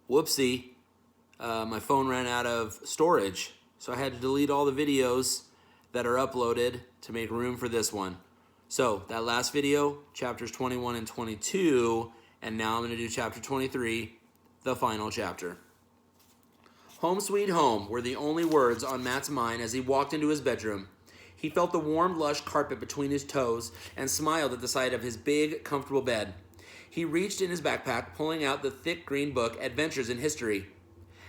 Whoopsie, my phone ran out of storage, so I had to delete all the videos that are uploaded to make room for this one. So that last video, chapters 21 and 22, and now I'm going to do chapter 23, the final chapter. Home sweet home were the only words on Matt's mind as he walked into his bedroom. He felt the warm, lush carpet between his toes and smiled at the sight of his big, comfortable bed. He reached in his backpack, pulling out the thick green book, Adventures in History.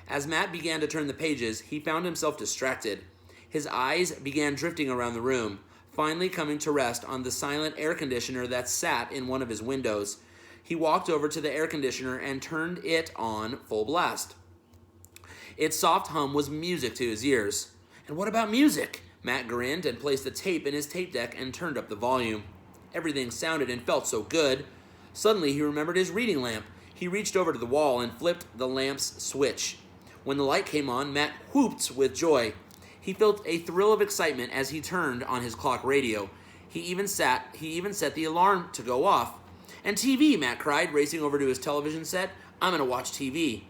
As Matt began to turn the pages, he found himself distracted. His eyes began drifting around the room, finally coming to rest on the silent air conditioner that sat in one of his windows. He walked over to the air conditioner and turned it on full blast. Its soft hum was music to his ears. And what about music? Matt grinned and placed the tape in his tape deck and turned up the volume. Everything sounded and felt so good. Suddenly he remembered his reading lamp. He reached over to the wall and flipped the lamp's switch. When the light came on, Matt whooped with joy. He felt a thrill of excitement as he turned on his clock radio. He even set the alarm to go off. And TV, Matt cried, racing over to his television set. I'm going to watch TV.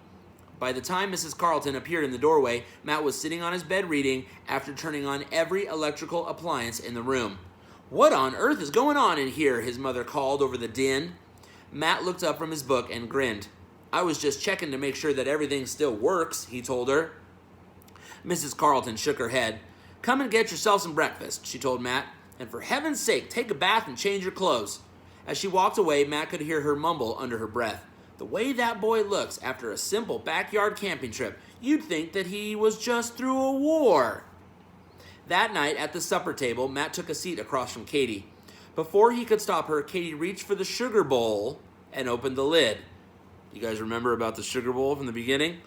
By the time Mrs. Carlton appeared in the doorway, Matt was sitting on his bed reading after turning on every electrical appliance in the room. What on earth is going on in here? His mother called over the din. Matt looked up from his book and grinned. I was just checking to make sure that everything still works, he told her. Mrs. Carlton shook her head. Come and get yourself some breakfast, she told Matt. And for heaven's sake, take a bath and change your clothes. As she walked away, Matt could hear her mumble under her breath. The way that boy looks after a simple backyard camping trip, you'd think that he was just through a war. That night at the supper table, Matt took a seat across from Katie. Before he could stop her, Katie reached for the sugar bowl and opened the lid. You guys remember about the sugar bowl from the beginning?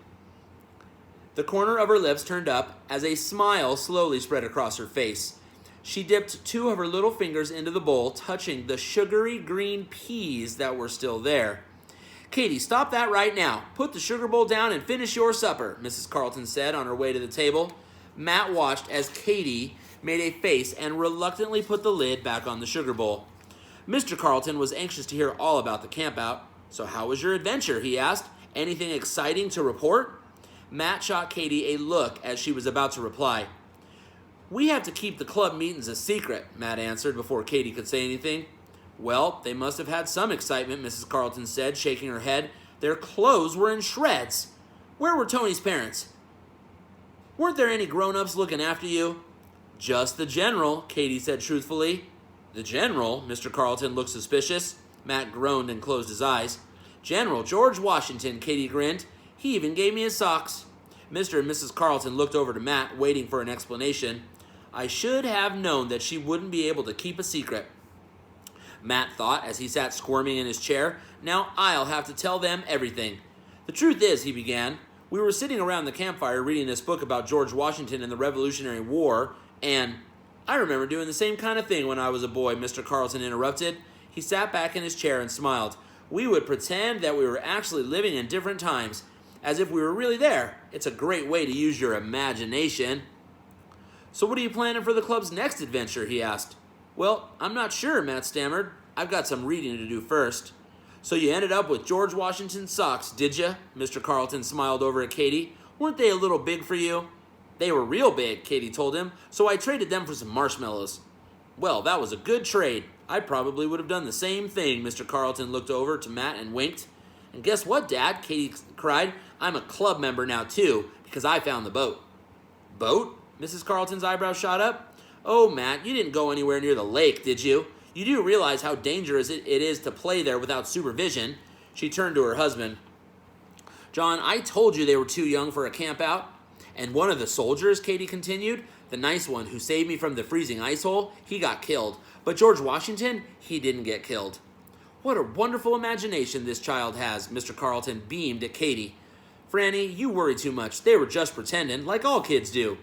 The corner of her lips turned up as a smile slowly spread across her face. She dipped two of her little fingers into the bowl, touching the sugary green peas that were still there. Katie, stop that right now. Put the sugar bowl down and finish your supper, Mrs. Carlton said on her way to the table. Matt watched as Katie made a face and reluctantly put the lid back on the sugar bowl. Mr. Carlton was anxious to hear all about the campout. So how was your adventure, he asked. Anything exciting to report? Matt shot Katie a look as she was about to reply. We have to keep the club meetings a secret, Matt answered before Katie could say anything. Well, they must have had some excitement, Mrs. Carlton said, shaking her head. Their clothes were in shreds. Where were Tony's parents? Weren't there any grown-ups looking after you? Just the general, Katie said truthfully. The general? Mr. Carlton looked suspicious. Matt groaned and closed his eyes. General George Washington, Katie grinned. He even gave me his socks. Mr. and Mrs. Carlton looked over to Matt, waiting for an explanation. I should have known that she wouldn't be able to keep a secret, Matt thought as he sat squirming in his chair. Now I'll have to tell them everything. The truth is, he began, we were sitting around the campfire reading this book about George Washington and the Revolutionary War, and I remember doing the same kind of thing when I was a boy, Mr. Carlton interrupted. He sat back in his chair and smiled. We would pretend that we were actually living in different times, as if we were really there. It's a great way to use your imagination. So what are you planning for the club's next adventure, he asked. Well, I'm not sure, Matt stammered. I've got some reading to do first. So you ended up with George Washington's socks, did you? Mr. Carlton smiled over at Katie. Weren't they a little big for you? They were real big, Katie told him, so I traded them for some marshmallows. Well, that was a good trade. I probably would have done the same thing. Mr. Carlton looked over to Matt and winked. And guess what, Dad? Katie cried. I'm a club member now, too, because I found the boat. Boat? Mrs. Carlton's eyebrows shot up. Oh, Matt, you didn't go anywhere near the lake, did you? You do realize how dangerous it is to play there without supervision. She turned to her husband. John, I told you they were too young for a camp out. And one of the soldiers, Katie continued, the nice one who saved me from the freezing ice hole, he got killed. But George Washington, he didn't get killed. What a wonderful imagination this child has, Mr. Carlton beamed at Katie. Franny, you worry too much. They were just pretending, like all kids do.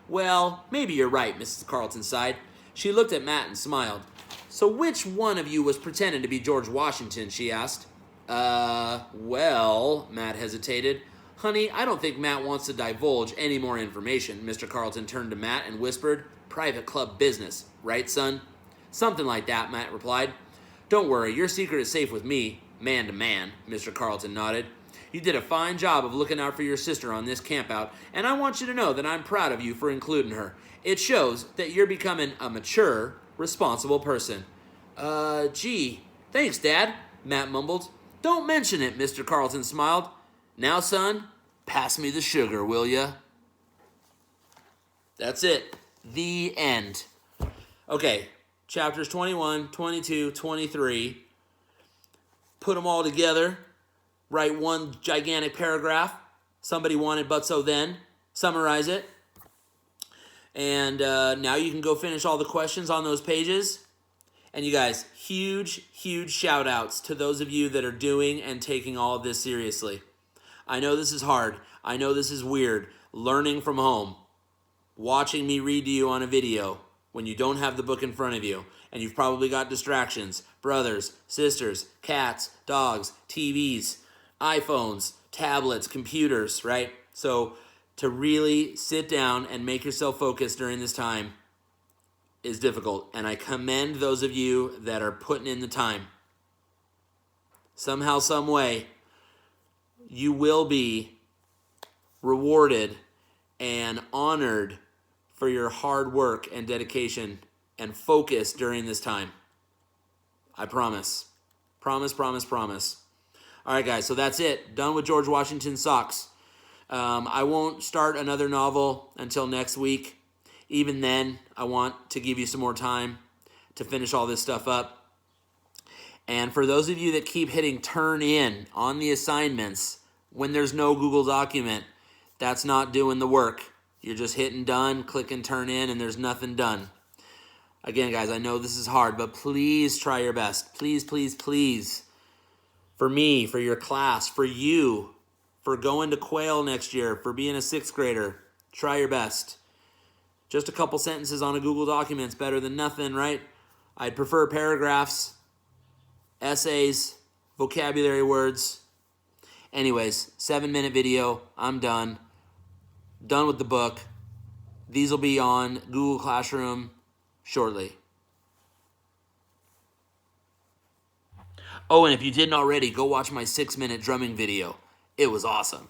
Well, maybe you're right, Mrs. Carlton sighed. She looked at Matt and smiled. So which one of you was pretending to be George Washington, she asked. Well, Matt hesitated. Honey, I don't think Matt wants to divulge any more information. Mr. Carlton turned to Matt and whispered, private club business, right, son? Something like that, Matt replied. Don't worry, your secret is safe with me, man to man, Mr. Carlton nodded. You did a fine job of looking out for your sister on this campout, and I want you to know that I'm proud of you for including her. It shows that you're becoming a mature, responsible person. Gee, thanks, Dad, Matt mumbled. Don't mention it, Mr. Carlton smiled. Now, son, pass me the sugar, will ya? That's it. The end. Okay, chapters 21, 22, 23. Put them all together. Write one gigantic paragraph. Somebody wanted but so then. Summarize it. And now you can go finish all the questions on those pages. And you guys, huge, huge shout outs to those of you that are doing and taking all of this seriously. I know this is hard. I know this is weird. Learning from home. Watching me read to you on a video when you don't have the book in front of you. And you've probably got distractions. Brothers, sisters, cats, dogs, TVs, iPhones, tablets, computers, right? So to really sit down and make yourself focus during this time is difficult. And I commend those of you that are putting in the time. Somehow, some way, you will be rewarded and honored for your hard work and dedication and focus during this time. I promise. Promise, promise, promise. All right, guys, so that's it. Done with George Washington Socks. I won't start another novel until next week. Even then, I want to give you some more time to finish all this stuff up. And for those of you that keep hitting turn in on the assignments when there's no Google document, that's not doing the work. You're just hitting done, clicking turn in, and there's nothing done. Again, guys, I know this is hard, but please try your best. Please, please, please. For me, for your class, for you, for going to Quail next year, for being a 6th grader, try your best. Just a couple sentences on a Google document's better than nothing, right? I'd prefer paragraphs, essays, vocabulary words. Anyways, 7-minute video. I'm done. Done with the book. These will be on Google Classroom shortly. Oh, and if you didn't already, go watch my 6-minute drumming video. It was awesome.